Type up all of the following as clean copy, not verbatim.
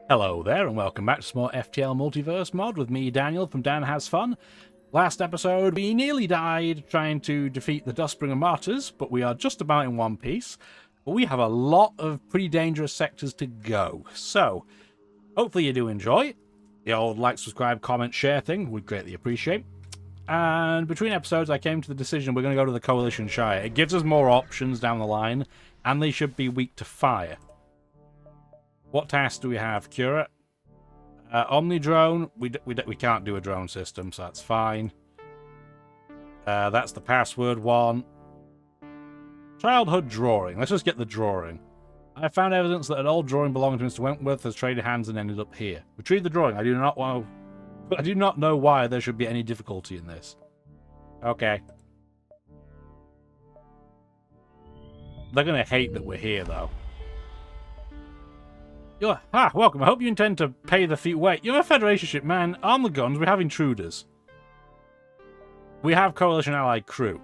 Hello there, and welcome back to some more FTL Multiverse Mod with me, Daniel, from Dan Has Fun. Last episode, we nearly died trying to defeat the Dustbringer Martyrs, but we are just about in one piece. But we have a lot of pretty dangerous sectors to go. So, hopefully you do enjoy. The old like, subscribe, comment, share thing, we'd greatly appreciate. And between episodes, I came to the decision we're going to go to the Coalition Shire. It gives us more options down the line, and they should be weak to fire. What tasks do we have? C.U.R.A. Omni drone. We can't do a drone system, so that's fine. That's the password one. Childhood drawing. Let's just get the drawing. I found evidence that an old drawing belonging to Mr. Wentworth has traded hands and ended up here. Retrieve the drawing. I do not know why there should be any difficulty in this. Okay. They're gonna hate that we're here, though. Welcome. I hope you intend to pay the fee. Wait, you're a Federation ship, man. Arm the guns. We have intruders. We have Coalition allied crew.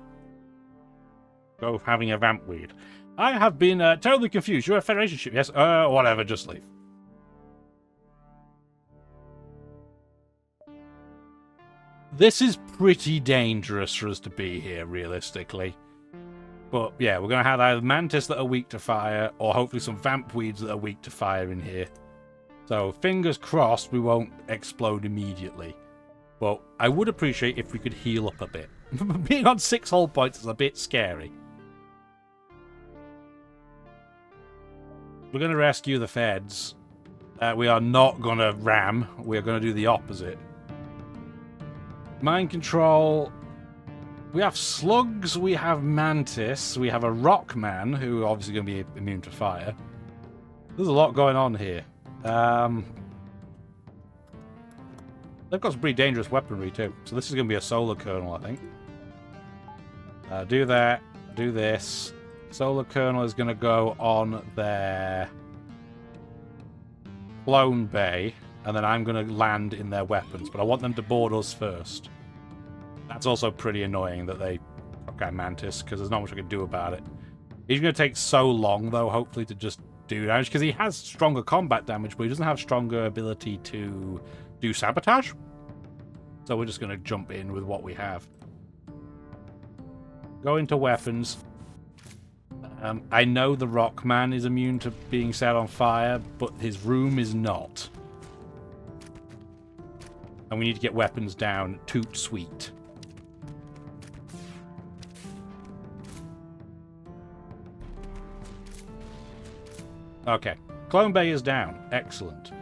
Go having a vampweed. I have been terribly confused. You're a Federation ship, yes? Whatever, just leave. This is pretty dangerous for us to be here, realistically. But yeah, we're going to have either mantis that are weak to fire, or hopefully some vampweeds that are weak to fire in here. So fingers crossed we won't explode immediately. But I would appreciate if we could heal up a bit. Being on 6 hull points is a bit scary. We're going to rescue the feds. We are not going to ram. We are going to do the opposite. Mind control. We have slugs, we have mantis, we have a rock man, who are obviously going to be immune to fire. There's a lot going on here. They've got some pretty dangerous weaponry too. So this is going to be a solar kernel, I think. Do that, do this. Solar kernel is going to go on their clone bay, and then I'm going to land in their weapons, but I want them to board us first. That's also pretty annoying that they... Okay, Mantis, because there's not much I can do about it. He's going to take so long, though, hopefully, to just do damage, because he has stronger combat damage, but he doesn't have stronger ability to do sabotage. So we're just going to jump in with what we have. Go into weapons. I know the Rockman is immune to being set on fire, but his room is not. And we need to get weapons down. Toot sweet. Okay, Clone Bay is down. Excellent.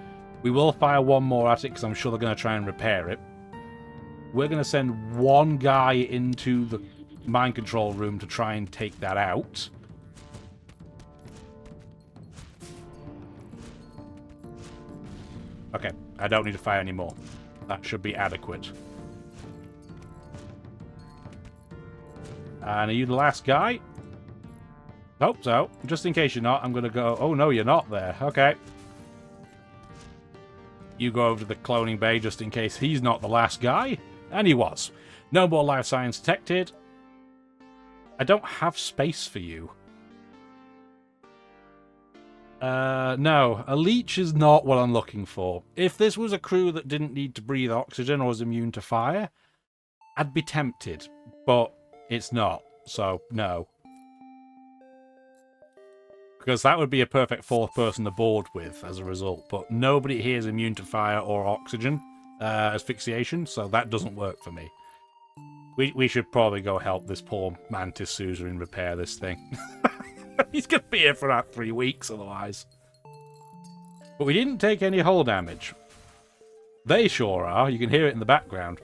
We will fire one more at it because I'm sure they're going to try and repair it. We're going to send one guy into the mind control room to try and take that out. Okay, I don't need to fire anymore. That should be adequate. And are you the last guy? Hope so. Just in case you're not, I'm going to go... Oh, no, you're not there. Okay. You go over to the cloning bay just in case he's not the last guy. And he was. No more life signs detected. I don't have space for you. No. A leech is not what I'm looking for. If this was a crew that didn't need to breathe oxygen or was immune to fire, I'd be tempted. But it's not. So, no. Because that would be a perfect 4th person to board with as a result. But nobody here is immune to fire or oxygen asphyxiation, so that doesn't work for me. We should probably go help this poor Mantis Suzerain repair this thing. He's going to be here for about 3 weeks otherwise. But we didn't take any hull damage. They sure are. You can hear it in the background.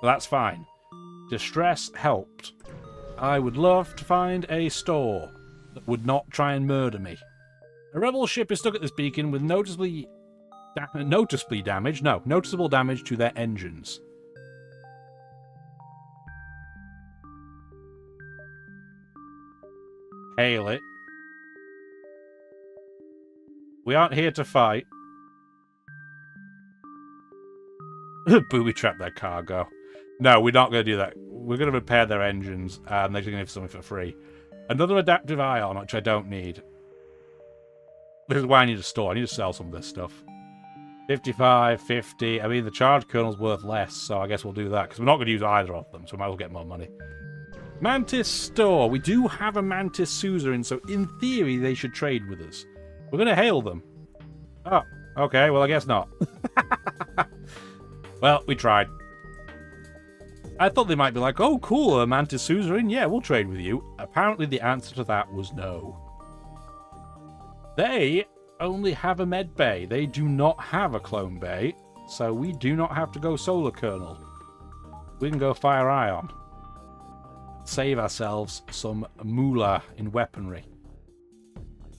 So that's fine. Distress helped. I would love to find a store that would not try and murder me. A rebel ship is stuck at this beacon with noticeable damage to their engines. Hail it. We aren't here to fight. Booby trap their cargo. No, we're not going to do that. We're going to repair their engines, and they're going to give something for free. Another adaptive ion, which I don't need. This is why I need a store. I need to sell some of this stuff. 55, 50. I mean, the charge kernel's worth less, so I guess we'll do that, because we're not going to use either of them, so we might as well get more money. Mantis store. We do have a Mantis suzerain, so in theory they should trade with us. We're going to hail them. Oh, okay, well I guess not. Well, we tried. I thought they might be like, oh cool, a Mantis suzerain, yeah, we'll trade with you. Apparently the answer to that was no. They only have a med bay. They do not have a clone bay, so we do not have to go solar kernel. We can go fire ion. Save ourselves some moolah in weaponry.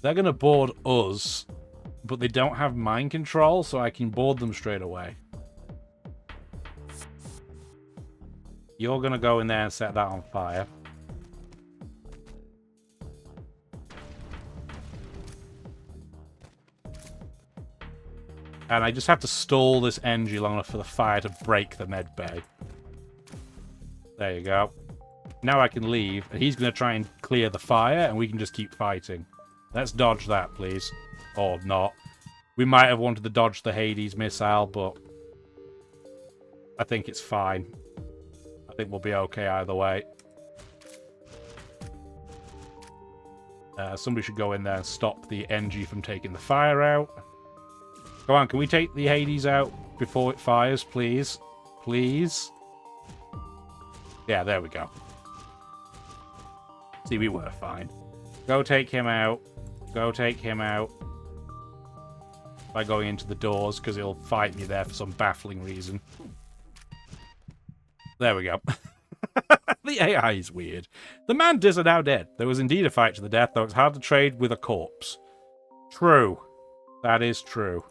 They're going to board us, but they don't have mind control, so I can board them straight away. You're going to go in there and set that on fire. And I just have to stall this energy long enough for the fire to break the med bay. There you go. Now I can leave, and he's going to try and clear the fire, and we can just keep fighting. Let's dodge that, please. Or not. We might have wanted to dodge the Hades missile, but I think it's fine. I think we'll be okay either way. Somebody should go in there and stop the energy from taking the fire out. Come on, can we take the Hades out before it fires, please? Please? Yeah, there we go. See, we were fine. Go take him out. Go take him out. By going into the doors, because he'll fight me there for some baffling reason. There we go. The AI is weird. The mantis are now dead. There was indeed a fight to the death, though it's hard to trade with a corpse. True. That is true.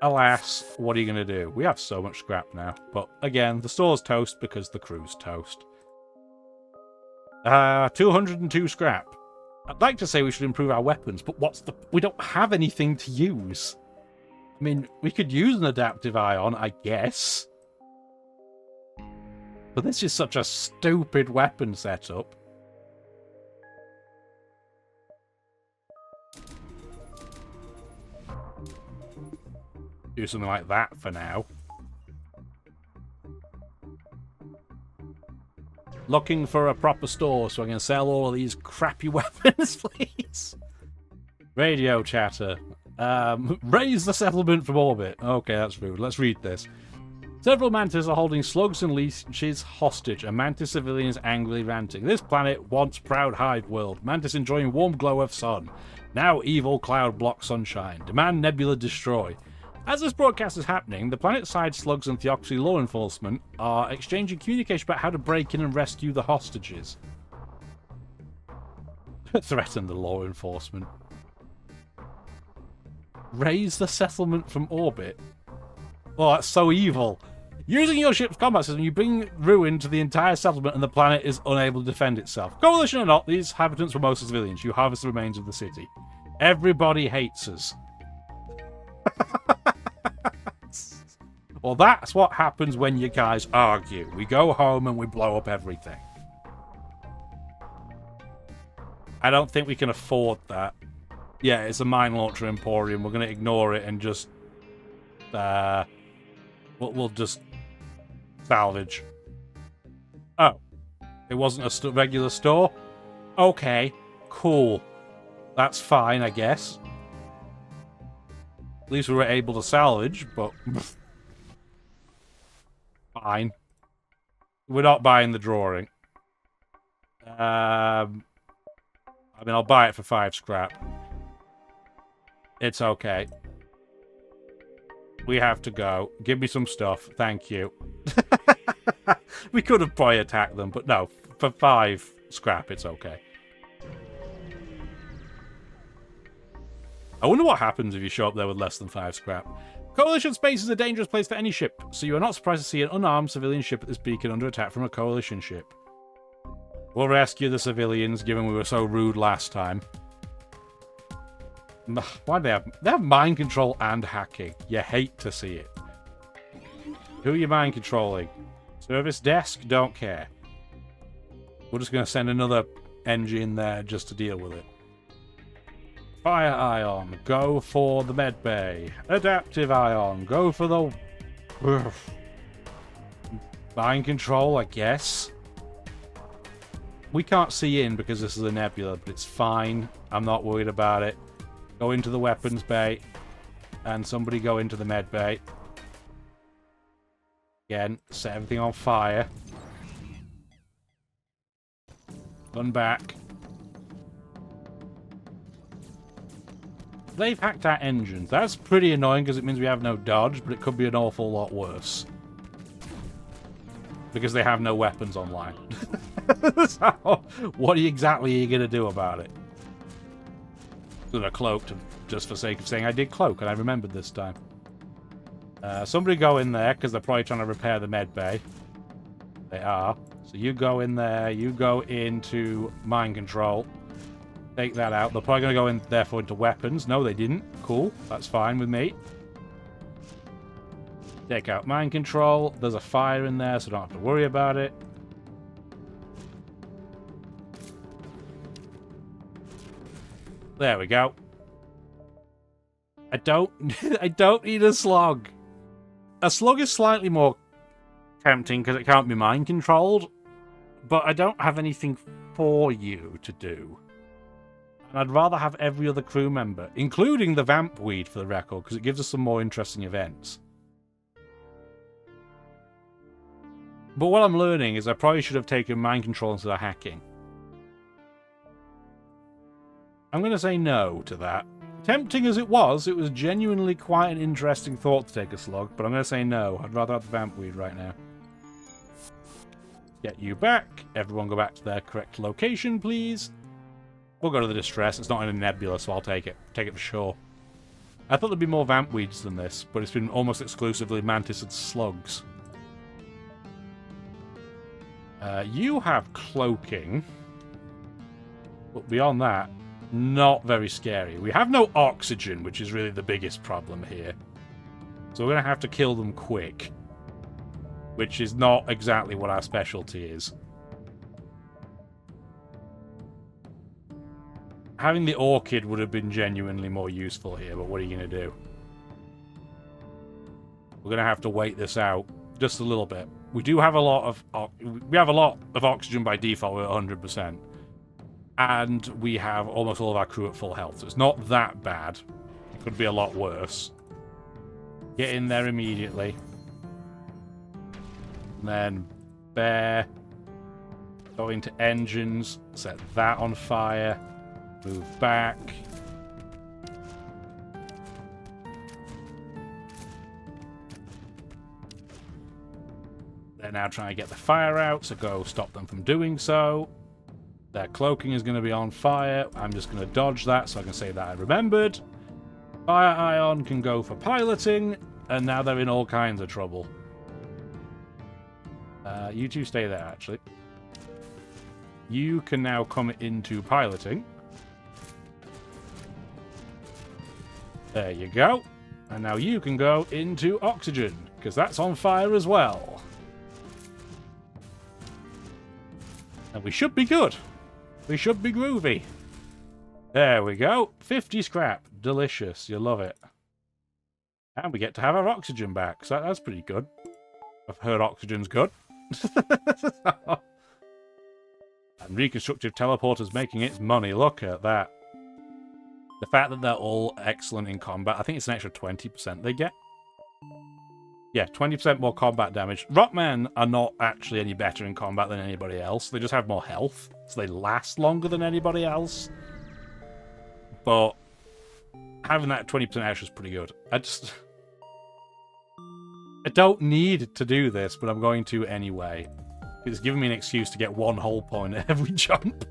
Alas, what are you going to do? We have so much scrap now. But again, the store's toast because the crew's toast. 202 scrap. I'd like to say we should improve our weapons, but we don't have anything to use. I mean, we could use an adaptive ion, I guess. But this is such a stupid weapon setup. Do something like that for now. Looking for a proper store so I can sell all of these crappy weapons, please. Radio chatter. Raise the settlement from orbit. Okay, that's rude. Let's read this. Several mantis are holding slugs and leeches hostage, and mantis civilians angrily ranting. This planet once proud hive world. Mantis enjoying warm glow of sun. Now evil cloud block sunshine. Demand nebula destroy. As this broadcast is happening, the planet-side slugs and Theocracy law enforcement are exchanging communication about how to break in and rescue the hostages. Threaten the law enforcement. Raise the settlement from orbit. Oh, that's so evil. Using your ship's combat system, you bring ruin to the entire settlement and the planet is unable to defend itself. Coalition or not, these inhabitants were mostly civilians. You harvest the remains of the city. Everybody hates us. Well, that's what happens when you guys argue. We go home and we blow up everything. I don't think we can afford that. Yeah, it's a mine launcher emporium. We're going to ignore it and just... we'll just salvage. Oh. It wasn't a regular store? Okay. Cool. That's fine, I guess. At least we were able to salvage, but... Fine. We're not buying the drawing. I mean, I'll buy it for 5 scrap. It's okay. We have to go. Give me some stuff. Thank you. We could have probably attacked them, but no. For 5 scrap, it's okay. I wonder what happens if you show up there with less than 5 scrap. Coalition space is a dangerous place for any ship, so you are not surprised to see an unarmed civilian ship at this beacon under attack from a Coalition ship. We'll rescue the civilians, given we were so rude last time. Why do they have... They have mind control and hacking. You hate to see it. Who are you mind controlling? Service desk? Don't care. We're just going to send another engine there just to deal with it. Fire Ion, go for the med bay. Adaptive Ion, go for the... Mind control, I guess. We can't see in because this is a nebula, but it's fine. I'm not worried about it. Go into the weapons bay. And somebody go into the med bay. Again, set everything on fire. Run back. They've hacked our engines. That's pretty annoying because it means we have no dodge, but it could be an awful lot worse. Because they have no weapons online. So, what exactly are you going to do about it? Did I cloak just for sake of saying I did cloak, and I remembered this time. Somebody go in there, because they're probably trying to repair the med bay. They are. So you go in there, you go into mind control. Take that out. They're probably going to go in, therefore, into weapons. No, they didn't. Cool. That's fine with me. Take out mind control. There's a fire in there, so don't have to worry about it. There we go. I don't need a slug. A slug is slightly more tempting because it can't be mind controlled, but I don't have anything for you to do. And I'd rather have every other crew member, including the vamp weed for the record, because it gives us some more interesting events. But what I'm learning is I probably should have taken mind control instead of hacking. I'm going to say no to that. Tempting as it was genuinely quite an interesting thought to take a slug, but I'm going to say no. I'd rather have the vamp weed right now. Get you back. Everyone go back to their correct location, please. We'll go to the distress. It's not in a nebula, so I'll take it. Take it for sure. I thought there'd be more vamp weeds than this, but it's been almost exclusively mantis and slugs. You have cloaking. But beyond that, not very scary. We have no oxygen, which is really the biggest problem here. So we're going to have to kill them quick. Which is not exactly what our specialty is. Having the orchid would have been genuinely more useful here, but what are you going to do? We're going to have to wait this out just a little bit. We do have a lot of oxygen by default. We're 100%. And we have almost all of our crew at full health, so it's not that bad. It could be a lot worse. Get in there immediately. And then bear. Go into engines. Set that on fire. Move back. They're now trying to get the fire out, so go stop them from doing so. Their cloaking is going to be on fire. I'm just going to dodge that so I can say that I remembered. Fire Ion can go for piloting, and now they're in all kinds of trouble. You two stay there, actually. You can now come into piloting. There you go. And now you can go into oxygen, because that's on fire as well. And we should be good. We should be groovy. There we go. 50 scrap. Delicious. You love it. And we get to have our oxygen back. So that's pretty good. I've heard oxygen's good. And reconstructive teleporters making its money. Look at that. The fact that they're all excellent in combat. I think it's an extra 20% they get. Yeah, 20% more combat damage. Rockmen are not actually any better in combat than anybody else. They just have more health. So they last longer than anybody else. But having that 20% extra is pretty good. I don't need to do this, but I'm going to anyway. It's giving me an excuse to get one whole point at every jump.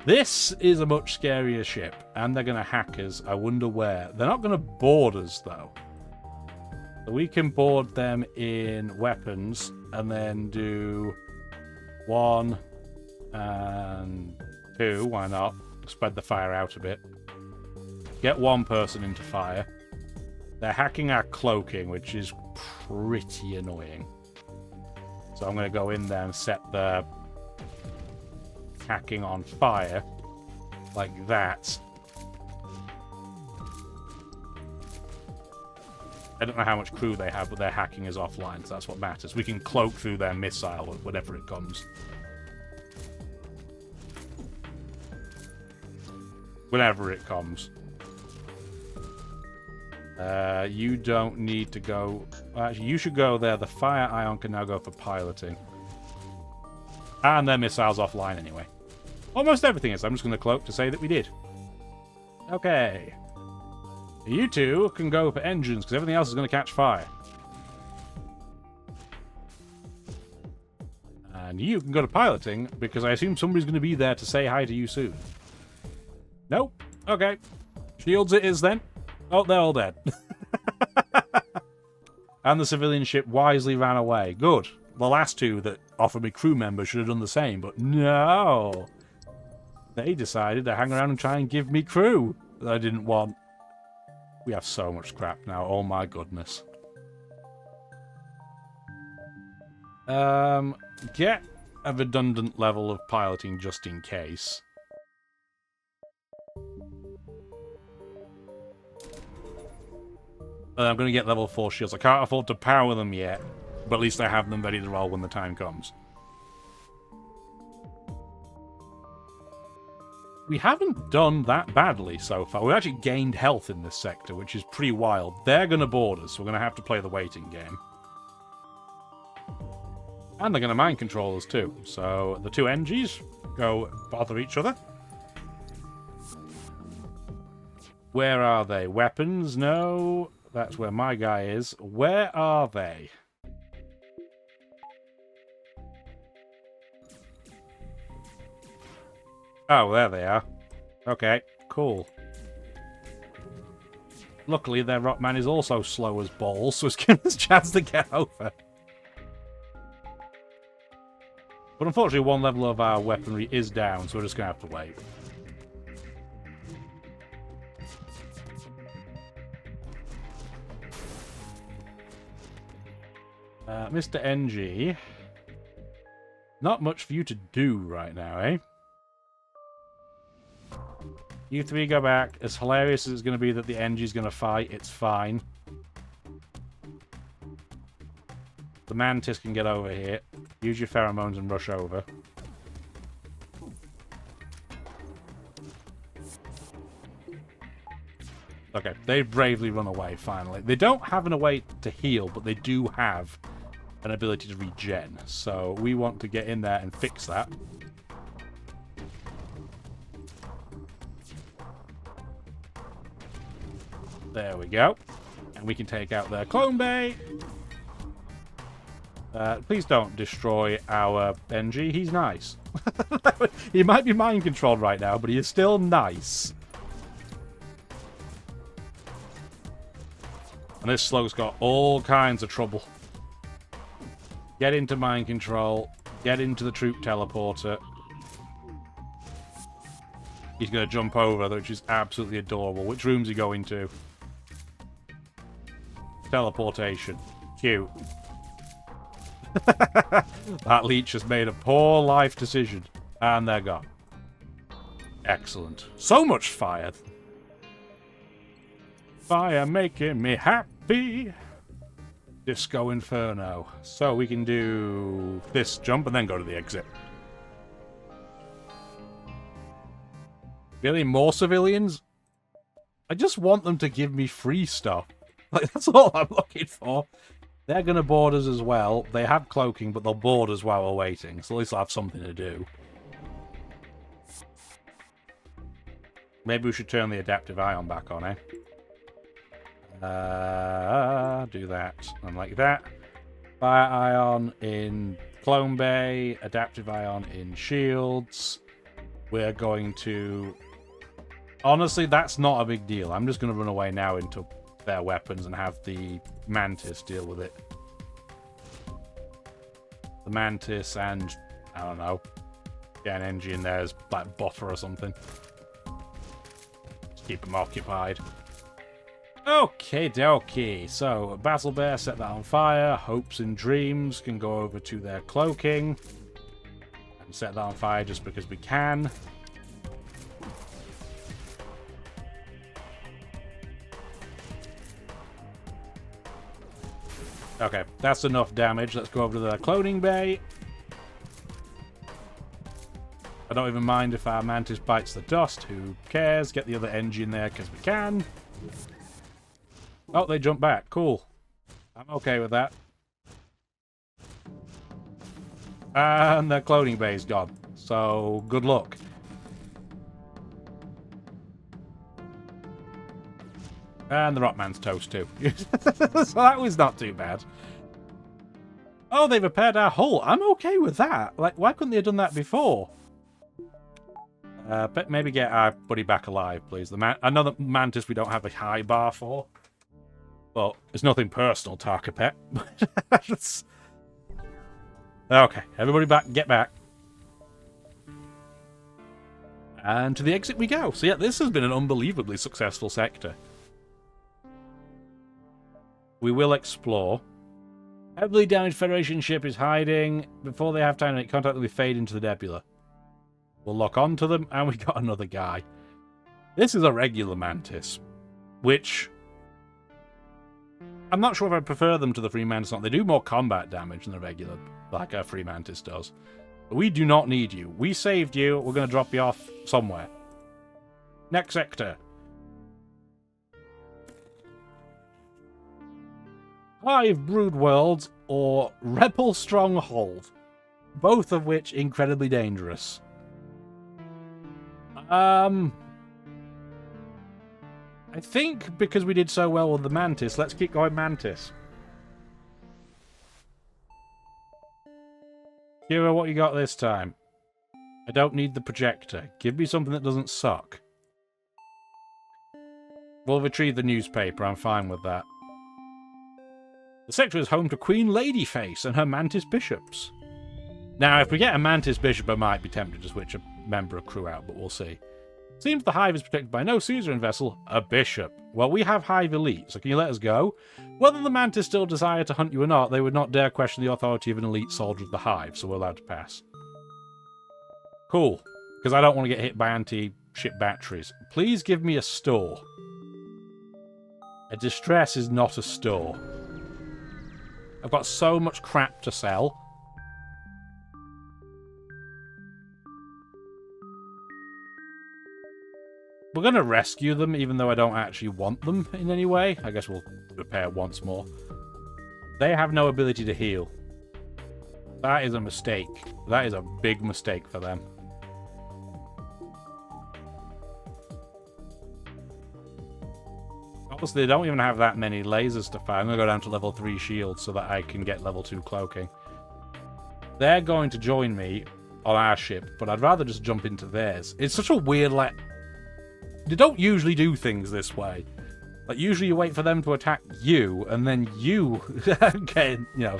This is a much scarier ship, and they're going to hack us. I wonder where. They're not going to board us, though. So we can board them in weapons, and then do 1 and 2. Why not? Spread the fire out a bit. Get one person into fire. They're hacking our cloaking, which is pretty annoying. So I'm going to go in there and set the hacking on fire like that. I don't know how much crew they have, but their hacking is offline, so that's what matters. We can cloak through their missile whenever it comes. Whenever it comes. You don't need to go... Actually, you should go there. The fire ion can now go for piloting. And their missile's offline anyway. Almost everything is. I'm just going to cloak to say that we did. Okay. You two can go for engines, because everything else is going to catch fire. And you can go to piloting, because I assume somebody's going to be there to say hi to you soon. Nope. Okay. Shields it is then. Oh, they're all dead. And the civilian ship wisely ran away. Good. The last two that offered me crew members should have done the same, but no. They decided to hang around and try and give me crew that I didn't want. We have so much scrap now. Oh my goodness. Get a redundant level of piloting just in case. I'm going to get level 4 shields. I can't afford to power them yet, but at least I have them ready to roll when the time comes. We haven't done that badly so far. We've actually gained health in this sector, which is pretty wild. They're going to board us, so we're going to have to play the waiting game. And they're going to mind control us too. So the two NGs go bother each other. Where are they? Weapons? No. That's where my guy is. Where are they? Oh, there they are. Okay, cool. Luckily, their Rockman is also slow as balls, so it's giving us a chance to get over. But unfortunately, one level of our weaponry is down, so we're just going to have to wait. Mr. NG. Not much for you to do right now, eh? You three go back. As hilarious as it's going to be that the NG's going to fight, it's fine. The Mantis can get over here. Use your pheromones and rush over. Okay, they bravely run away, finally. They don't have a way to heal, but they do have an ability to regen. So we want to get in there and fix that. There we go. And we can take out their clone bay. Please don't destroy our NG. He's nice. He might be mind controlled right now, but he is still nice. And this slug's got all kinds of trouble. Get into mind control. Get into the troop teleporter. He's going to jump over, which is absolutely adorable. Which room's he going to? Teleportation. Cute. That leech has made a poor life decision. And they're gone. Excellent. So much fire. Fire making me happy. Disco Inferno. So we can do this jump and then go to the exit. Really? More civilians? I just want them to give me free stuff. Like, that's all I'm looking for. They're going to board us as well. They have cloaking, but they'll board us while we're waiting. So at least I'll have something to do. Maybe we should turn the adaptive ion back on, eh? Do that. And like that. Fire ion in clone bay. Adaptive ion in shields. We're going to... Honestly, that's not a big deal. I'm just going to run away now into their weapons and have the Mantis deal with it. The Mantis and, I don't know, get an engine in there as like buffer or something. Just keep them occupied. Okay, dokie. So, Battle Bear, set that on fire. Hopes and Dreams can go over to their cloaking. And set that on fire just because we can. Okay, that's enough damage. Let's go over to the cloning bay. I don't even mind if our mantis bites the dust. Who cares? Get the other engine there because we can. Oh, they jump back. Cool. I'm okay with that. And the cloning bay is gone. So, good luck. And the Rockman's toast too. So that was not too bad. Oh, they repaired our hull. I'm okay with that. Like, why couldn't they have done that before? But maybe get our buddy back alive, please. Another mantis we don't have a high bar for. Well, it's nothing personal, Tarkapet. Okay, everybody back, get back. And to the exit we go. So yeah, this has been an unbelievably successful sector. We will explore. Heavily damaged Federation ship is hiding. Before they have time to make contact, we fade into the nebula. We'll lock onto them, and we got another guy. This is a regular mantis, which I'm not sure if I prefer them to the free mantis or not. They do more combat damage than a regular, like a free mantis does. But we do not need you. We saved you. We're going to drop you off somewhere. Next sector. Hive Brood Worlds or Rebel Stronghold. Both of which incredibly dangerous. I think because we did so well with the Mantis, let's keep going Mantis. C.U.R.A, what you got this time? I don't need the projector. Give me something that doesn't suck. We'll retrieve the newspaper, I'm fine with that. The sector is home to Queen Ladyface and her Mantis Bishops. Now, if we get a Mantis Bishop, I might be tempted to switch a member of crew out, but we'll see. Seems the Hive is protected by no suzerain vessel, a bishop. Well, we have Hive Elite, so can you let us go? Whether the Mantis still desire to hunt you or not, they would not dare question the authority of an elite soldier of the Hive, so we're allowed to pass. Cool, because I don't want to get hit by anti-ship batteries. Please give me a store. A distress is not a store. I've got so much crap to sell. We're going to rescue them, even though I don't actually want them in any way. I guess we'll repair once more. They have no ability to heal. That is a mistake. That is a big mistake for them. Obviously, they don't even have that many lasers to fire. I'm going to go down to level 3 shields so that I can get level 2 cloaking. They're going to join me on our ship, but I'd rather just jump into theirs. It's such a weird, like... They don't usually do things this way. Like, usually you wait for them to attack you, and then you get, you know,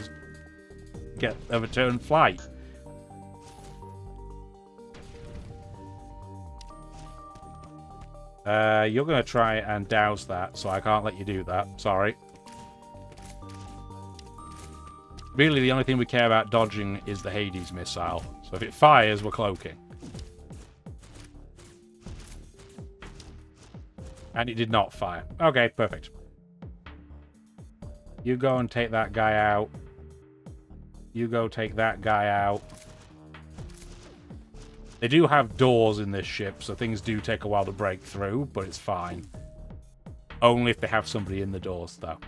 get a return flight. You're going to try and douse that, so I can't let you do that. Sorry. Really, the only thing we care about dodging is the Hades missile. So if it fires, we're cloaking. And it did not fire. Okay, perfect. You go and take that guy out. You go take that guy out. They do have doors in this ship, so things do take a while to break through, but it's fine. Only if they have somebody in the doors, though.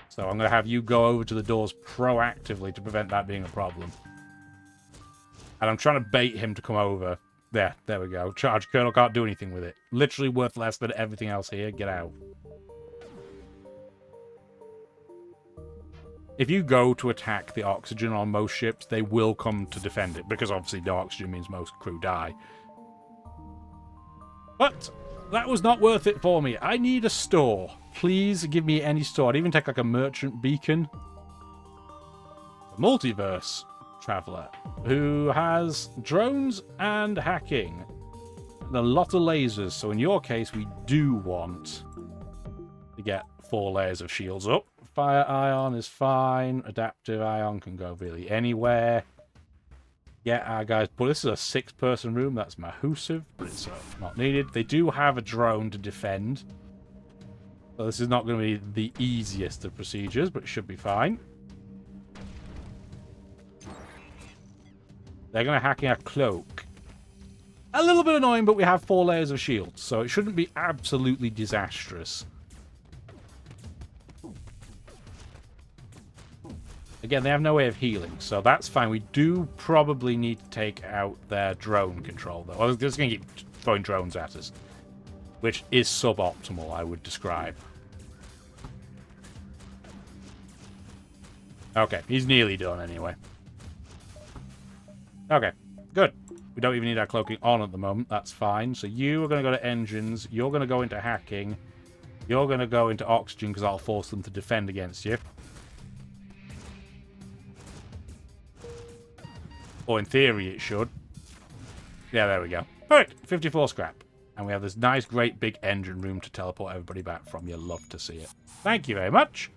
So I'm going to have you go over to the doors proactively to prevent that being a problem. And I'm trying to bait him to come over. There we go. Charge Colonel can't do anything with it. Literally worth less than everything else here. Get out. If you go to attack the oxygen on most ships, they will come to defend it, because obviously no oxygen means most crew die. But that was not worth it for me. I need a store. Please give me any store. I'd even take like a merchant beacon. Multiverse Traveler, who has drones and hacking. And a lot of lasers, so in your case, we do want to get 4 layers of shields up. Fire ion is fine. Adaptive ion can go really anywhere. Yeah, our guys, but this is a 6-person room. That's Mahusive, but it's not needed. They do have a drone to defend. So this is not going to be the easiest of procedures, but it should be fine. They're going to hack in our cloak. A little bit annoying, but we have 4 layers of shields, so it shouldn't be absolutely disastrous. Again, they have no way of healing, so that's fine. We do probably need to take out their drone control, though. They're just going to keep throwing drones at us, which is suboptimal, I would describe. Okay, he's nearly done anyway. Okay, good. We don't even need our cloaking on at the moment. That's fine. So you are going to go to engines. You're going to go into hacking. You're going to go into oxygen because I'll force them to defend against you. Or in theory it should. Yeah, there we go. Perfect. 54 scrap. And we have this nice, great big engine room to teleport everybody back from. You'll love to see it. Thank you very much.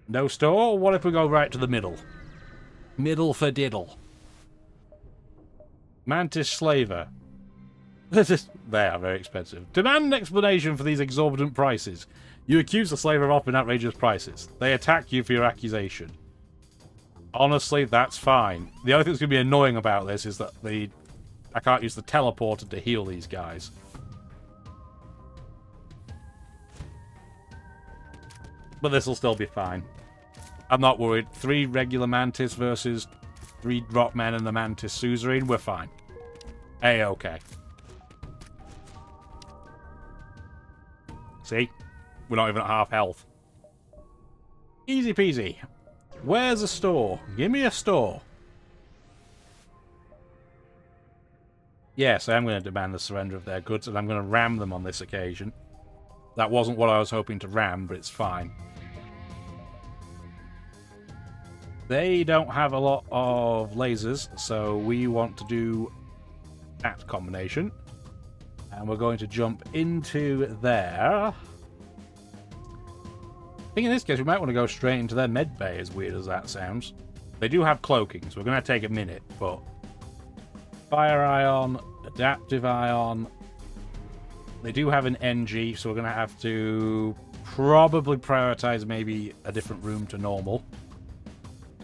No store? What if we go right to the middle? Middle for diddle. Mantis Slaver. They are very expensive. Demand an explanation for these exorbitant prices. You accuse the slaver of offering outrageous prices. They attack you for your accusation. Honestly, that's fine. The only thing that's going to be annoying about this is that I can't use the teleporter to heal these guys. But this will still be fine. I'm not worried. 3 regular Mantis versus 3 Rockmen and the Mantis Suzerain. We're fine. A-okay. See? We're not even at half health. Easy peasy. Where's a store? Give me a store. Yes, I am going to demand the surrender of their goods, and I'm going to ram them on this occasion. That wasn't what I was hoping to ram, but it's fine. They don't have a lot of lasers, so we want to do that combination. And we're going to jump into there. I think in this case we might want to go straight into their med bay, as weird as that sounds. They do have cloaking, so we're going to take a minute, but... Fire ion, adaptive ion. They do have an NG, so we're going to have to probably prioritize maybe a different room to normal.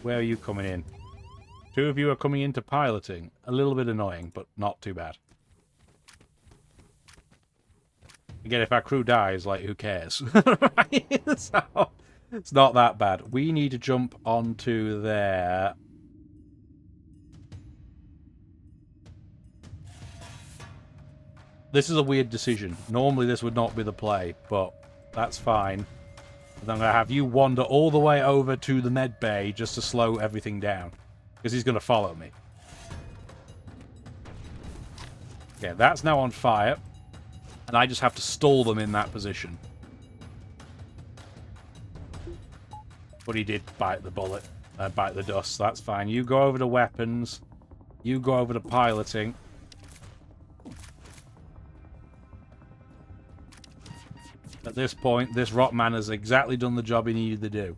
Where are you coming in? 2 of you are coming into piloting. A little bit annoying, but not too bad. Again, if our crew dies, like, who cares? Right? So, it's not that bad. We need to jump onto there. This is a weird decision. Normally this would not be the play, but that's fine. And I'm going to have you wander all the way over to the med bay just to slow everything down. Because he's going to follow me. Okay, that's now on fire. And I just have to stall them in that position. But he did bite the bullet. Bite the dust. That's fine. You go over to weapons. You go over to piloting. At this point, this Rockman has exactly done the job he needed to do.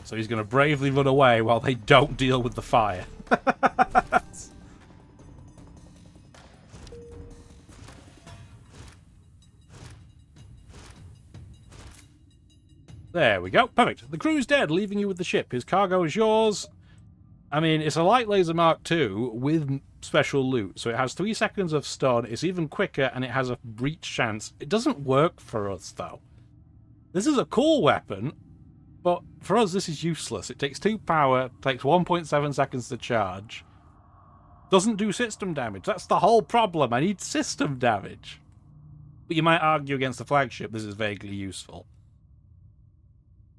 So he's going to bravely run away while they don't deal with the fire. There we go. Perfect. The crew's dead, leaving you with the ship. His cargo is yours. I mean, it's a light laser Mark II with special loot. So it has 3 seconds of stun. It's even quicker, and it has a breach chance. It doesn't work for us, though. This is a cool weapon, but for us, this is useless. It takes 2 power, takes 1.7 seconds to charge. Doesn't do system damage. That's the whole problem. I need system damage. But you might argue against the flagship, this is vaguely useful.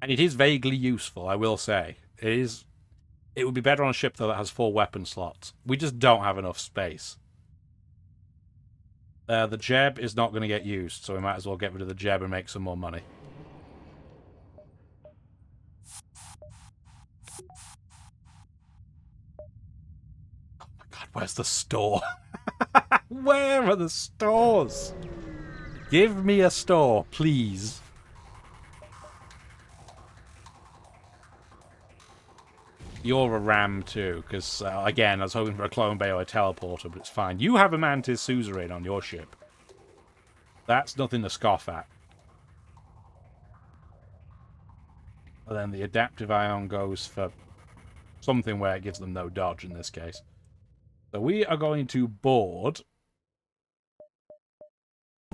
And it is vaguely useful, I will say. It would be better on a ship, though, that has 4 weapon slots. We just don't have enough space. The Jeb is not going to get used, so we might as well get rid of the Jeb and make some more money. Oh my god, where's the store? Where are the stores? Give me a store, please. You're a ram too, because, again, I was hoping for a clone bay or a teleporter, but it's fine. You have a Mantis suzerain on your ship. That's nothing to scoff at. And then the adaptive ion goes for something where it gives them no dodge in this case. So we are going to board,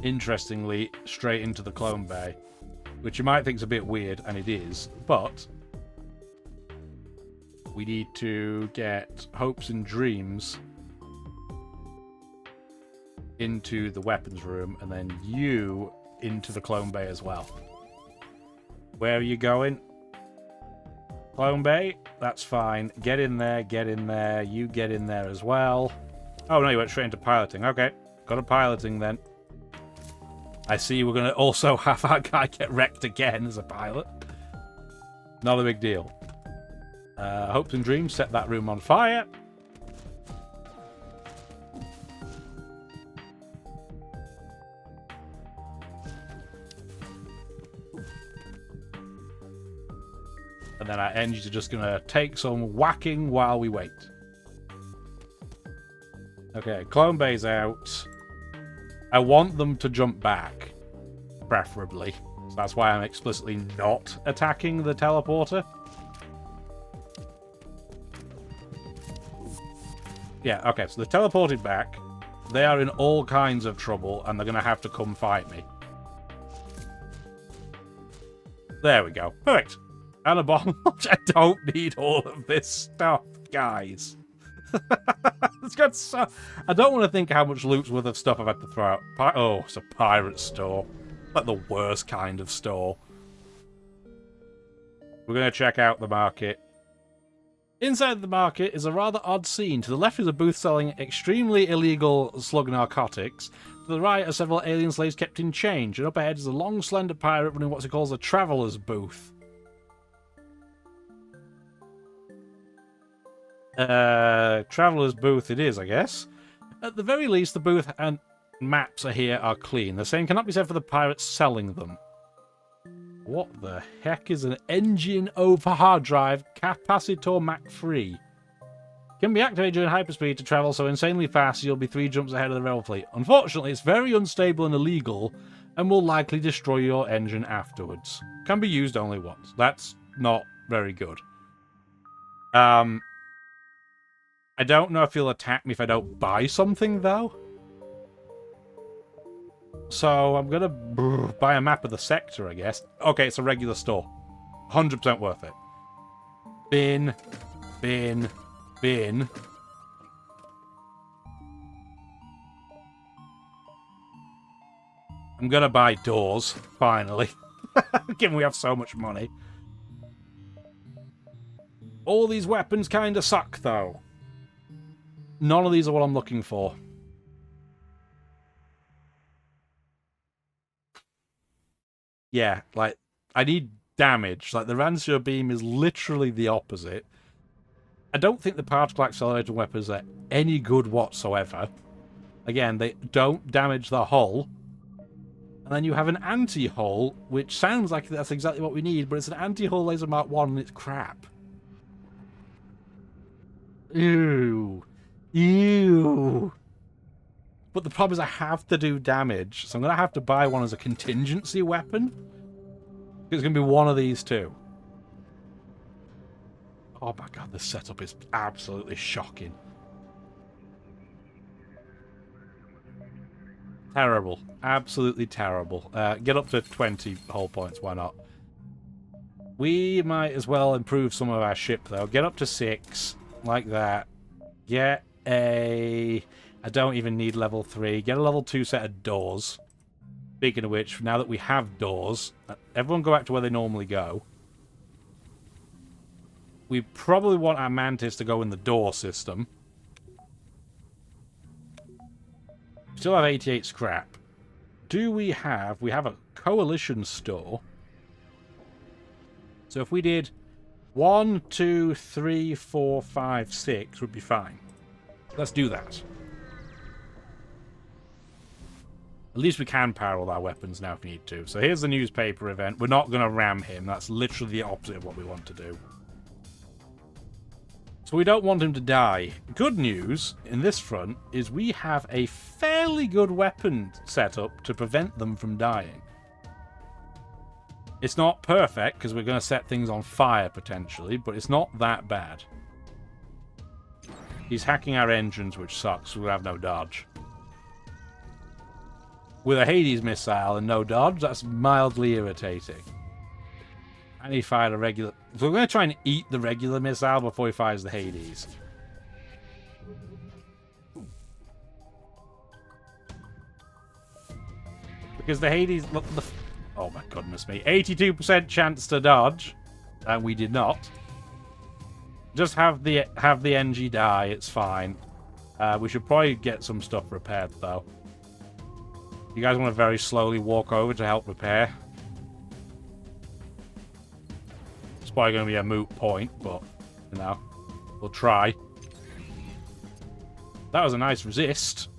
interestingly, straight into the clone bay, which you might think is a bit weird, and it is, but we need to get Hopes and Dreams into the weapons room, and then you into the clone bay as well. Where are you going? Clone bay? That's fine. Get in there, get in there. You get in there as well. Oh, no, you went straight into piloting. Okay, got a piloting then. I see we're going to also have our guy get wrecked again as a pilot. Not a big deal. Hopes and Dreams, set that room on fire. And then our engines are just going to take some whacking while we wait. Okay, clone bay's out. I want them to jump back, preferably. So that's why I'm explicitly not attacking the teleporter. Yeah, okay, so they're teleported back. They are in all kinds of trouble, and they're going to have to come fight me. There we go. Perfect. And a bomb. I don't need all of this stuff, guys. It's got so... I don't want to think how much loot's worth of stuff I've had to throw out. Oh, it's a pirate store. Like the worst kind of store. We're going to check out the market. Inside the market is a rather odd scene. To the left is a booth selling extremely illegal slug narcotics. To the right are several alien slaves kept in chains. And up ahead is a long, slender pirate running what he calls a traveller's booth. Traveller's booth it is, I guess. At the very least, the booth and maps here are clean. The same cannot be said for the pirates selling them. What the heck is an engine over hard drive capacitor Mach 3? Can be activated during hyperspeed to travel so insanely fast you'll be 3 jumps ahead of the rebel fleet. Unfortunately, it's very unstable and illegal and will likely destroy your engine afterwards. Can be used only once. That's not very good. I don't know if he'll attack me if I don't buy something, though. So I'm going to buy a map of the sector, I guess. Okay, it's a regular store. 100% worth it. Bin. Bin. Bin. I'm going to buy doors, finally. Given we have so much money. All these weapons kind of suck, though. None of these are what I'm looking for. Yeah, like, I need damage. Like, the Ranseur Beam is literally the opposite. I don't think the particle accelerator weapons are any good whatsoever. Again, they don't damage the hull. And then you have an anti-hull, which sounds like that's exactly what we need, but it's an anti-hull laser Mark 1 and it's crap. Ew. Ew. But the problem is I have to do damage, so I'm going to have to buy one as a contingency weapon. It's going to be one of these two. Oh my god, this setup is absolutely shocking. Terrible. Absolutely terrible. Get up to 20 hull points, why not? We might as well improve some of our ship, though. Get up to 6, like that. Get a... I don't even need level 3. Get a level 2 set of doors. Speaking of which, now that we have doors, everyone go back to where they normally go. We probably want our Mantis to go in the door system. Still have 88 scrap. Do we have... We have a coalition store. So if we did 1, 2, 3, 4, 5, 6 would be fine. Let's do that. At least we can power all our weapons now if we need to. So here's the newspaper event. We're not going to ram him. That's literally the opposite of what we want to do. So we don't want him to die. Good news in this front is we have a fairly good weapon set up to prevent them from dying. It's not perfect, because we're going to set things on fire, potentially, but it's not that bad. He's hacking our engines, which sucks. We'll have no dodge. With a Hades missile and no dodge, that's mildly irritating. And he fired a regular... So we're going to try and eat the regular missile before he fires the Hades. Because the Hades... Oh my goodness me. 82% chance to dodge. And we did not. Just have the NG die. It's fine. We should probably get some stuff repaired, though. You guys want to very slowly walk over to help repair? It's probably going to be a moot point, but, you know, we'll try. That was a nice resist.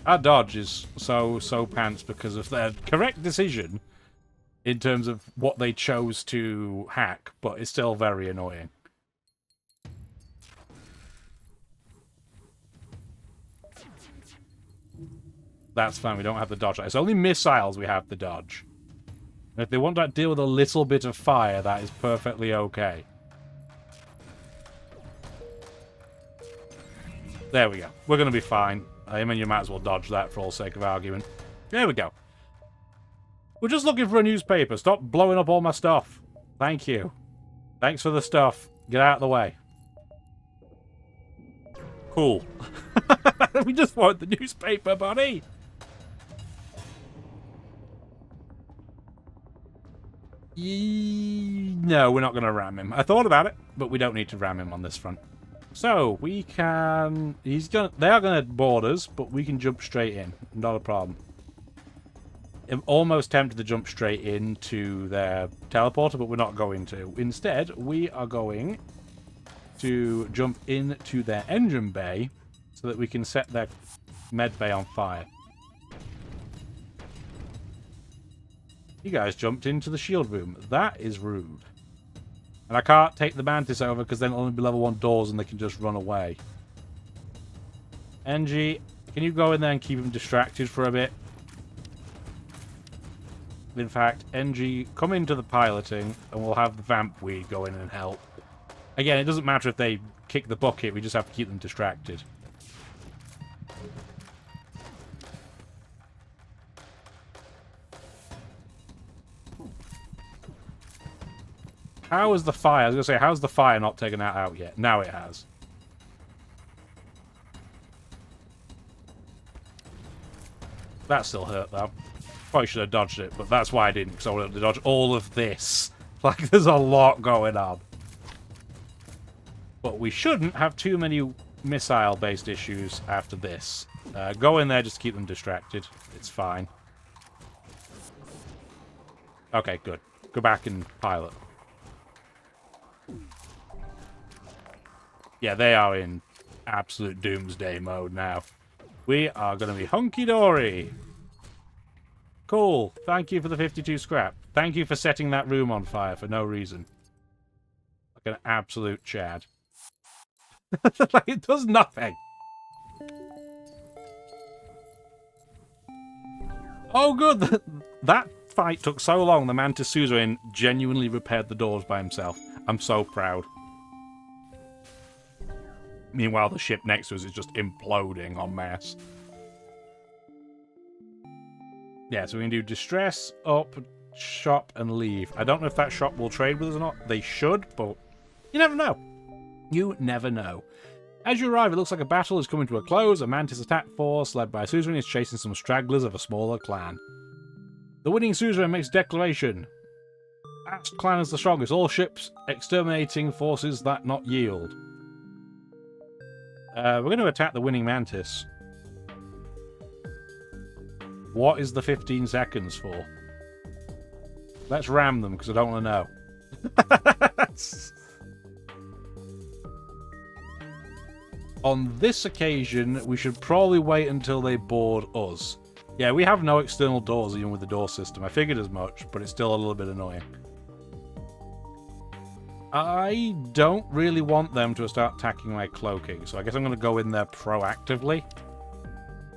Our dodge is so pants because of their correct decision in terms of what they chose to hack, but it's still very annoying. That's fine, we don't have the dodge. It's only missiles we have the dodge. And if they want to deal with a little bit of fire, that is perfectly okay. There we go. We're going to be fine. I mean, you might as well dodge that for all sake of argument. There we go. We're just looking for a newspaper. Stop blowing up all my stuff. Thank you. Thanks for the stuff. Get out of the way. Cool. We just want the newspaper, buddy. No, we're not going to ram him. I thought about it, but we don't need to ram him on this front. So, we can... They are going to board us, but we can jump straight in. Not a problem. I'm almost tempted to jump straight into their teleporter, but we're not going to. Instead, we are going to jump into their engine bay so that we can set their med bay on fire. You guys jumped into the shield room. That is rude. And I can't take the Mantis over because then it'll only be level 1 doors and they can just run away. NG, can you go in there and keep him distracted for a bit? In fact, NG, come into the piloting and we'll have the Vamp Weed go in and help. Again, it doesn't matter if they kick the bucket, we just have to keep them distracted. How is the fire? I was going to say, how's the fire not taken that out yet? Now it has. That still hurt, though. Probably should have dodged it, but that's why I didn't, because I wanted to dodge all of this. Like, there's a lot going on. But we shouldn't have too many missile-based issues after this. Go in there, just keep them distracted. It's fine. Okay, good. Go back and pilot. Yeah, they are in absolute doomsday mode now. We are going to be hunky-dory. Cool. Thank you for the 52 scrap. Thank you for setting that room on fire for no reason. Like an absolute Chad. It does nothing. Oh, good. That fight took so long, the Mantis Suzerain genuinely repaired the doors by himself. I'm so proud. Meanwhile, the ship next to us is just imploding en masse. Yeah, so we can do distress, up, shop, and leave. I don't know if that shop will trade with us or not. They should, but you never know. You never know. As you arrive, it looks like a battle is coming to a close. A Mantis attack force, led by a Suzerain, is chasing some stragglers of a smaller clan. The winning Suzerain makes a declaration. That clan is the strongest. All ships exterminating forces that not yield. We're going to attack the winning Mantis. What is the 15 seconds for? Let's ram them, because I don't want to know. On this occasion, we should probably wait until they board us. Yeah, we have no external doors even with the door system. I figured as much, but it's still a little bit annoying. I don't really want them to start attacking my cloaking, so I guess I'm going to go in there proactively.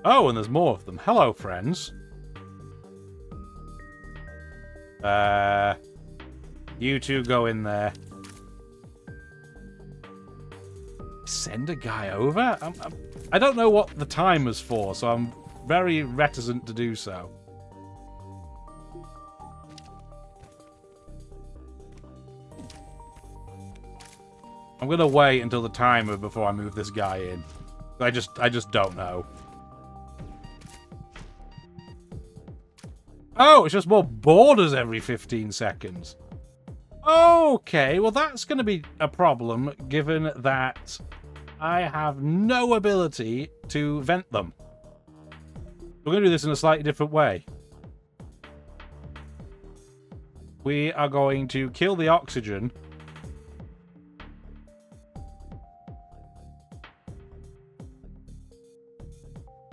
Oh, and there's more of them. Hello, friends. You two go in there. Send a guy over? I don't know what the timer's for, so I'm very reticent to do so. I'm gonna wait until the timer before I move this guy in. I just don't know. Oh, it's just more borders every 15 seconds. Okay, well that's going to be a problem, given that I have no ability to vent them. We're going to do this in a slightly different way. We are going to kill the oxygen.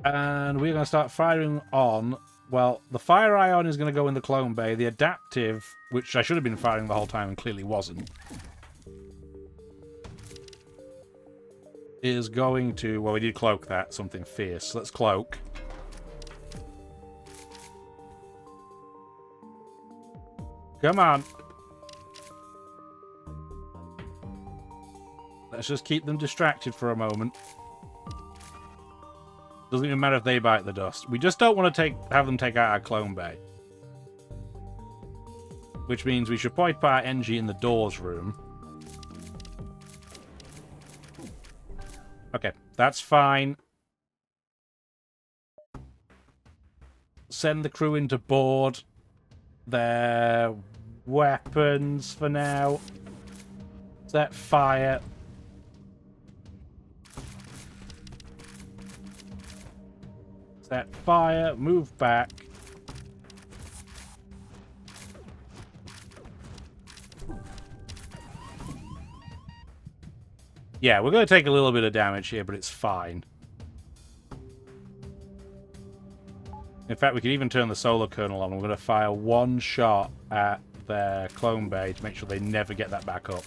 And we're going to start firing on... Well, the fire ion is going to go in the clone bay. The adaptive, which I should have been firing the whole time and clearly wasn't, is going to... Well, we did cloak that. Something fierce. Let's cloak. Come on. Let's just keep them distracted for a moment. Doesn't even matter if they bite the dust. We just don't want to have them take out our clone bay. Which means we should probably put our NG in the doors room. Okay, that's fine. Send the crew into board their weapons for now. Set fire. Set fire, move back. Yeah, we're going to take a little bit of damage here, but it's fine. In fact, we could even turn the solar kernel on. We're going to fire one shot at their clone bay to make sure they never get that back up.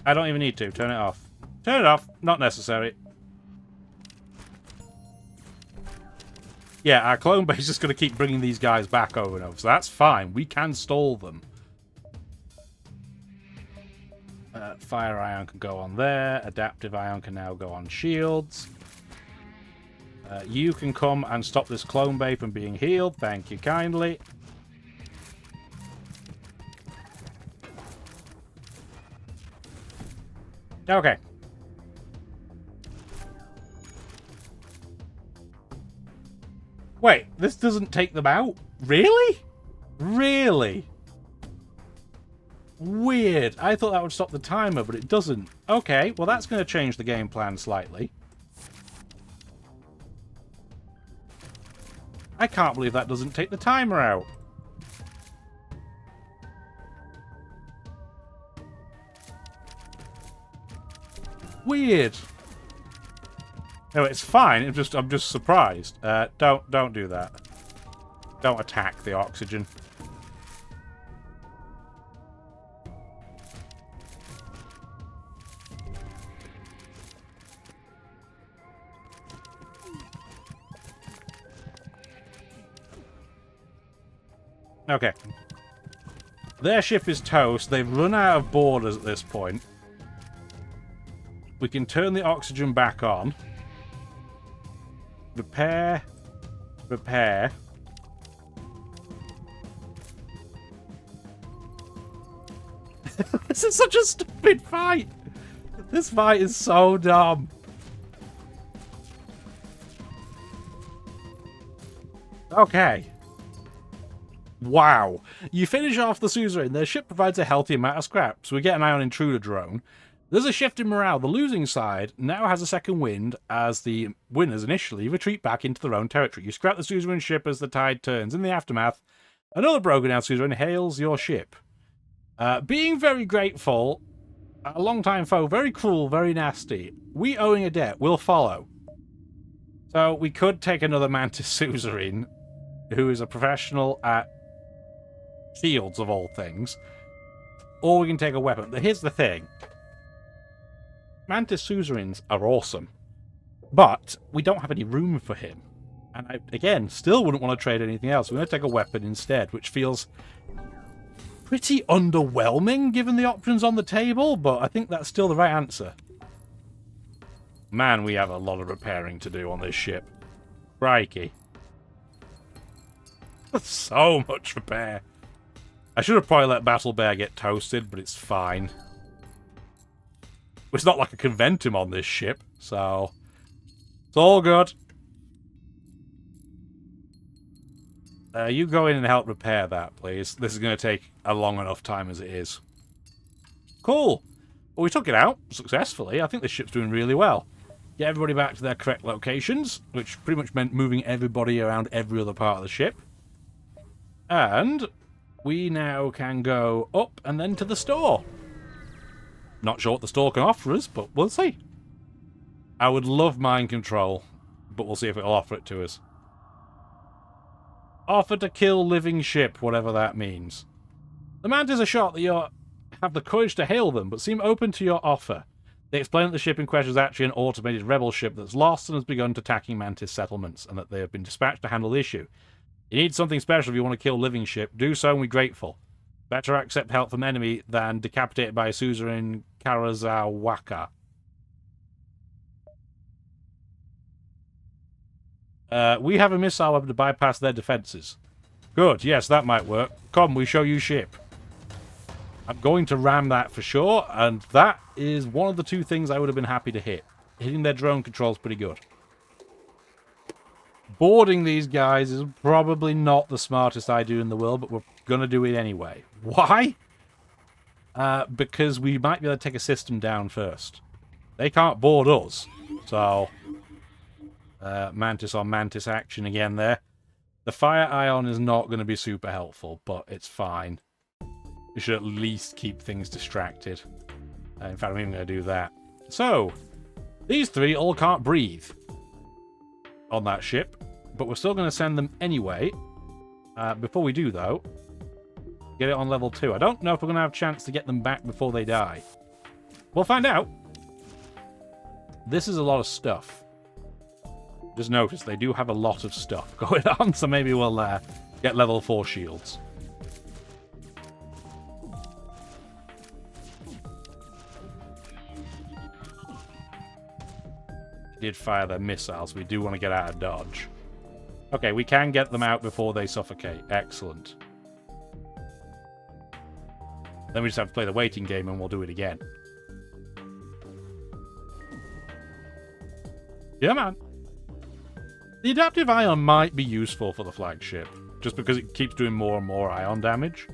I don't even need to. Turn it off. Turn it off. Not necessary. Yeah, our clone base is just going to keep bringing these guys back over and over. So that's fine. We can stall them. Fire ion can go on there. Adaptive ion can now go on shields. You can come and stop this clone bay from being healed. Thank you kindly. Okay. Wait, this doesn't take them out? Really? Really? Weird. I thought that would stop the timer, but it doesn't. Okay, well that's going to change the game plan slightly. I can't believe that doesn't take the timer out. Weird. No, it's fine. I'm just surprised. Don't do that. Don't attack the oxygen. Okay. Their ship is toast. They've run out of borders at this point. We can turn the oxygen back on. Repair. Repair. This is such a stupid fight. This fight is so dumb. Okay. Wow. You finish off the suzerain. Their ship provides a healthy amount of scrap, so we get an ion intruder drone. There's a shift in morale. The losing side now has a second wind as the winners initially retreat back into their own territory. You scrap the suzerain ship as the tide turns. In the aftermath, another broken down suzerain hails your ship. Being very grateful, a long-time foe, very cruel, very nasty. We owing a debt will follow. So we could take another Mantis suzerain. who is a professional at shields of all things, or we can take a weapon. But here's the thing. Mantis suzerains are awesome, but we don't have any room for him. And I, again, still wouldn't want to trade anything else. We're going to take a weapon instead, which feels pretty underwhelming given the options on the table, but I think that's still the right answer. Man, we have a lot of repairing to do on this ship. Crikey. So much repair. I should have probably let Battle Bear get toasted, but it's fine. It's not like I can vent him on this ship, so it's all good. You go in and help repair that, please. This is going to take a long enough time as it is. Cool. Well, we took it out successfully. I think this ship's doing really well. Get everybody back to their correct locations, which pretty much meant moving everybody around every other part of the ship. And we now can go up and then to the store. Not sure what the store can offer us, but we'll see. I would love mind control, but we'll see if it'll offer it to us. Offer to kill living ship, whatever that means. The Mantis are shocked that you have the courage to hail them, but seem open to your offer. They explain that the ship in question is actually an automated rebel ship that's lost and has begun attacking Mantis settlements, and that they have been dispatched to handle the issue. You need something special if you want to kill living ship. Do so and we're grateful. Better accept help from enemy than decapitated by a suzerain Karazawaka. We have a missile weapon to bypass their defenses. Good, yes, that might work. Come, we show you ship. I'm going to ram that for sure, and that is one of the two things I would have been happy to hit. Hitting their drone control's pretty good. Boarding these guys is probably not the smartest idea in the world, but we're going to do it anyway. Why? Because we might be able to take a system down first. They can't board us, so... Mantis on Mantis action again there. The fire ion is not going to be super helpful, but it's fine. We should at least keep things distracted. In fact, I'm even going to do that. So, these three all can't breathe on that ship, but we're still going to send them anyway. Before we do, though, get it on level 2. I don't know if we're going to have a chance to get them back before they die. We'll find out. This is a lot of stuff. Just notice they do have a lot of stuff going on, so maybe we'll get level 4 shields. They did fire their missiles. We do want to get out of dodge. Okay, we can get them out before they suffocate. Excellent. Then we just have to play the waiting game and we'll do it again. Yeah, man. The adaptive ion might be useful for the flagship, just because it keeps doing more and more ion damage.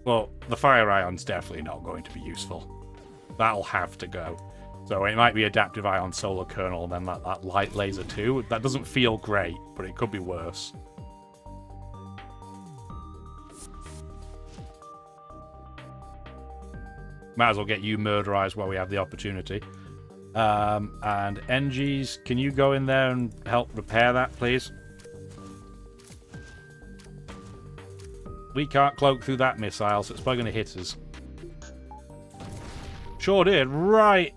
Well, the fire ion's definitely not going to be useful. That'll have to go. So it might be adaptive ion solar kernel, and then that light laser too. That doesn't feel great, but it could be worse. Might as well get you murderized while we have the opportunity. And NGs, can you go in there and help repair that, please? We can't cloak through that missile, so it's probably going to hit us. Sure did. Right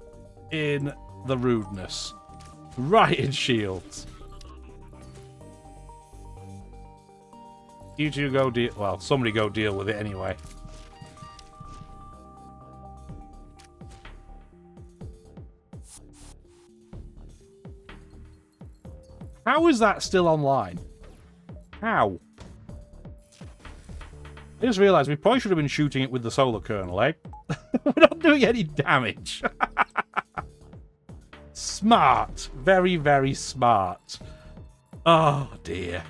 in the rudeness. Right in shields. You two go deal... Well, somebody go deal with it anyway. How is that still online? How? I just realised we probably should have been shooting it with the solar kernel, eh? We're not doing any damage. Smart. Very, very smart. Oh, dear.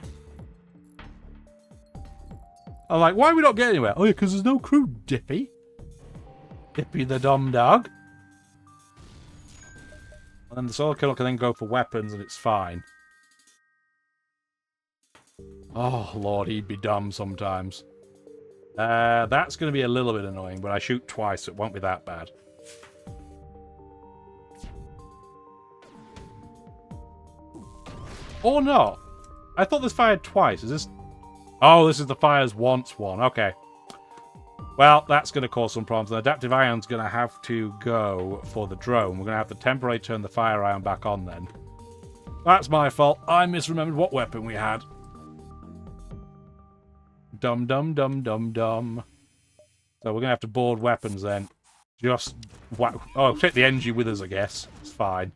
I'm like, why are we not getting anywhere? Oh, yeah, because there's no crew, Dippy. Dippy the dumb dog. And then the solar kernel can then go for weapons and it's fine. Oh, Lord, he'd be dumb sometimes. That's going to be a little bit annoying, but I shoot twice, so it won't be that bad. Or not. I thought this fired twice. Is this Oh, this is the fires once one. Okay. Well, that's going to cause some problems. The adaptive ion's going to have to go for the drone. We're going to have to temporarily turn the fire ion back on then. That's my fault. I misremembered what weapon we had. Dum dum dum dum dum. So we're going to have to board weapons then. Just whack. Oh, take the NG with us, I guess. It's fine.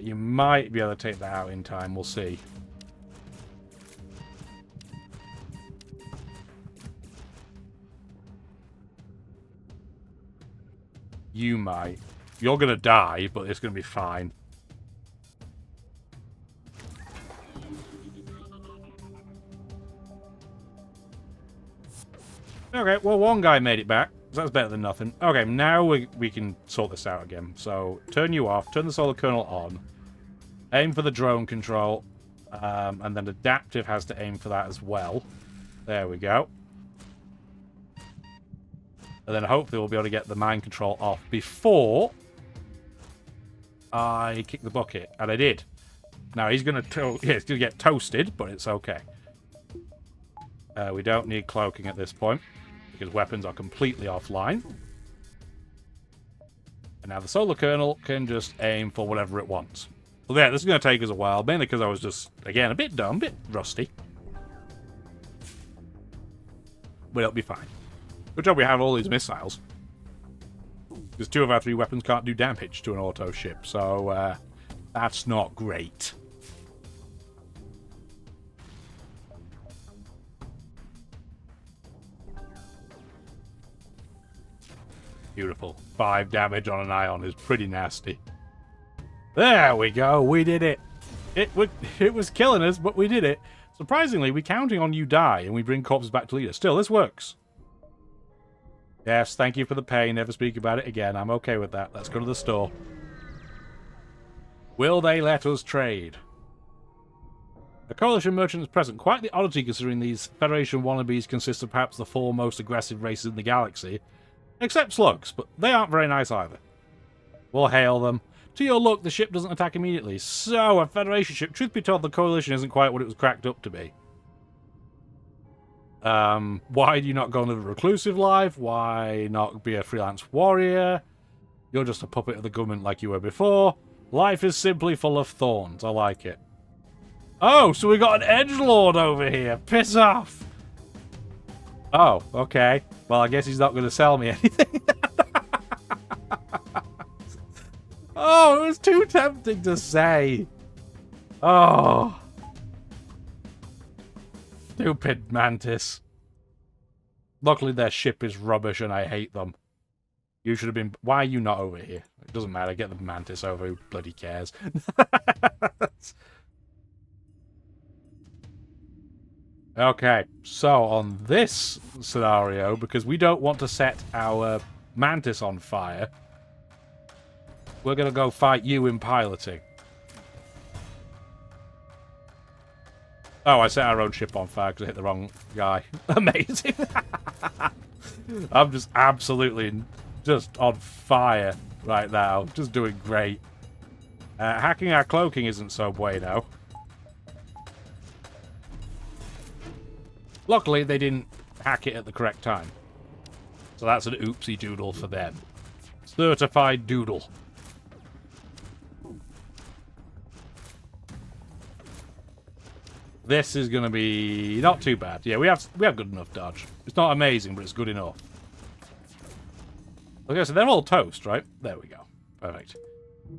You might be able to take that out in time. We'll see. You might. You're going to die, but it's going to be fine. Okay, well, one guy made it back. So that's better than nothing. Okay, now we can sort this out again. So, turn you off, turn the solar kernel on, aim for the drone control, and then adaptive has to aim for that as well. There we go. And then hopefully we'll be able to get the mind control off before I kick the bucket. And I did. Now, he's going to get toasted, but it's okay. We don't need cloaking at this point, because weapons are completely offline. And now the solar kernel can just aim for whatever it wants. Well, yeah, this is going to take us a while, mainly because I was just, again, a bit dumb, a bit rusty. But it'll be fine. Good job we have all these missiles. Because 2 of our 3 weapons can't do damage to an auto ship, so that's not great. Beautiful. 5 damage on an ion is pretty nasty. There we go. We did it. It was killing us, but we did it. Surprisingly, we're counting on you die, and we bring corpses back to leader. Still, this works. Yes, thank you for the pain. Never speak about it again. I'm okay with that. Let's go to the store. Will they let us trade? A coalition merchant is present. Quite the oddity considering these Federation wannabes consist of perhaps the 4 most aggressive races in the galaxy. Except slugs, but they aren't very nice either. We'll hail them. To your luck, the ship doesn't attack immediately. So, a Federation ship. Truth be told, the coalition isn't quite what it was cracked up to be. Why do you not go into the reclusive life? Why not be a freelance warrior? You're just a puppet of the government like you were before. Life is simply full of thorns. I like it. Oh, so we got an edgelord over here. Piss off. Oh, okay. Well, I guess he's not going to sell me anything. Oh, it was too tempting to say. Oh. Stupid mantis. Luckily their ship is rubbish and I hate them. You should have been... Why are you not over here? It doesn't matter. Get the mantis over. Who bloody cares? Okay, so on this scenario, because we don't want to set our mantis on fire, we're going to go fight you in piloting. Oh, I set our own ship on fire because I hit the wrong guy. Amazing. I'm just absolutely just on fire right now. Just doing great. Hacking our cloaking isn't so bueno. Luckily, they didn't hack it at the correct time. So that's an oopsie doodle for them. Certified doodle. This is going to be not too bad. Yeah, we have good enough dodge. It's not amazing, but it's good enough. Okay, so they're all toast, right? There we go. Perfect.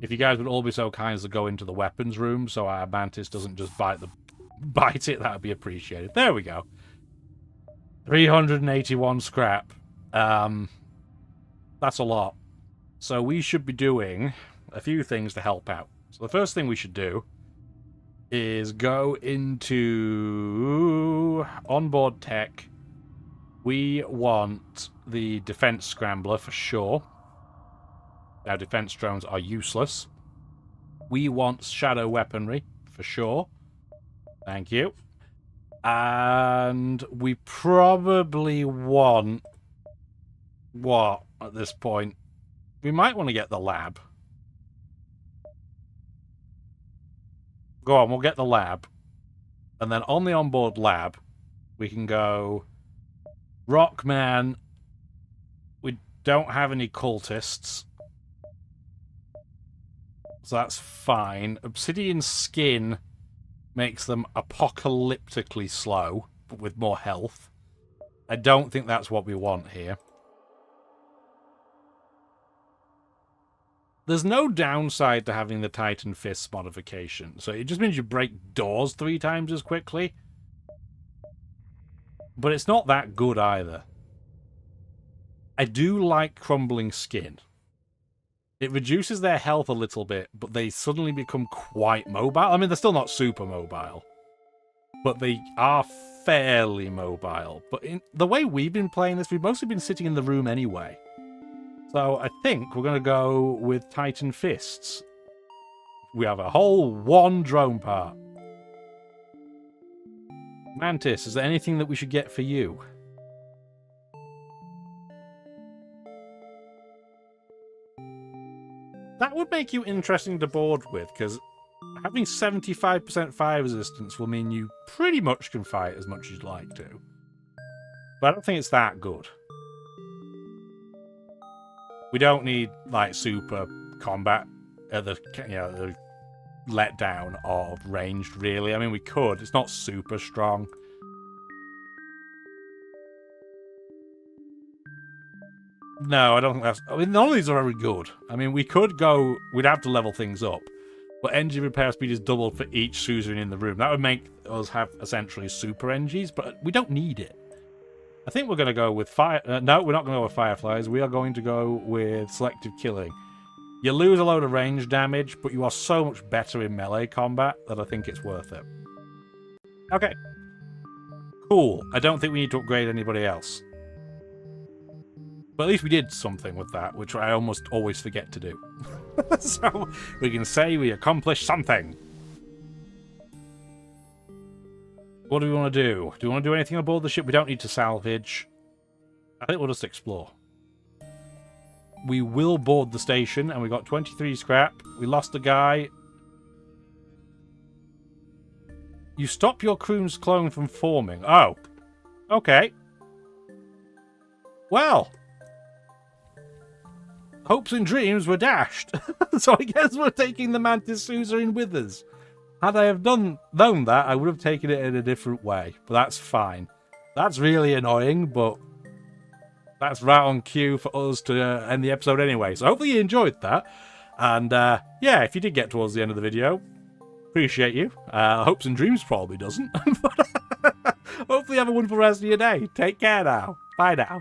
If you guys would all be so kind as to go into the weapons room so our mantis doesn't just bite it, that would be appreciated. There we go. 381 scrap. That's a lot. So we should be doing a few things to help out. So the first thing we should do is go into onboard tech. We want the defense scrambler for sure. Our defense drones are useless. We want shadow weaponry for sure. Thank you. And we probably want... What, at this point? We might want to get the lab. Go on, we'll get the lab. And then on the onboard lab, we can go... Rockman. We don't have any cultists. So that's fine. Obsidian skin makes them apocalyptically slow, but with more health. I don't think that's what we want here. There's no downside to having the Titan Fists modification, so it just means you break doors 3 times as quickly. But it's not that good either. I do like Crumbling Skin. It reduces their health a little bit, but they suddenly become quite mobile. I mean, they're still not super mobile, but they are fairly mobile. But in the way we've been playing this, we've mostly been sitting in the room anyway. So I think we're going to go with Titan Fists. We have a whole 1 drone part. Mantis, is there anything that we should get for you? That would make you interesting to board with, because having 75% fire resistance will mean you pretty much can fight as much as you'd like to. But I don't think it's that good. We don't need, like, super combat at the, the letdown of ranged, really. I mean, we could. It's not super strong. No, I don't think that's... I mean, none of these are very good. I mean, we could go... We'd have to level things up. But engine repair speed is doubled for each suzerain in the room. That would make us have, essentially, super engies, but we don't need it. I think we're going to go with fire... no, we're not going to go with fireflies. We are going to go with selective killing. You lose a load of range damage, but you are so much better in melee combat that I think it's worth it. Okay. Cool. I don't think we need to upgrade anybody else. But at least we did something with that, which I almost always forget to do. So we can say we accomplished something. What do we want to do? Do we want to do anything aboard the ship? We don't need to salvage. I think we'll just explore. We will board the station, and we got 23 scrap. We lost a guy. You stop your crew's clone from forming. Oh. Okay. Well. Hopes and dreams were dashed. So I guess we're taking the Mantis Suzerain with us. Had I have known that, I would have taken it in a different way. But that's fine. That's really annoying, but that's right on cue for us to end the episode anyway. So hopefully you enjoyed that. And yeah, if you did get towards the end of the video, appreciate you. Hopes and dreams probably doesn't. But hopefully you have a wonderful rest of your day. Take care now. Bye now.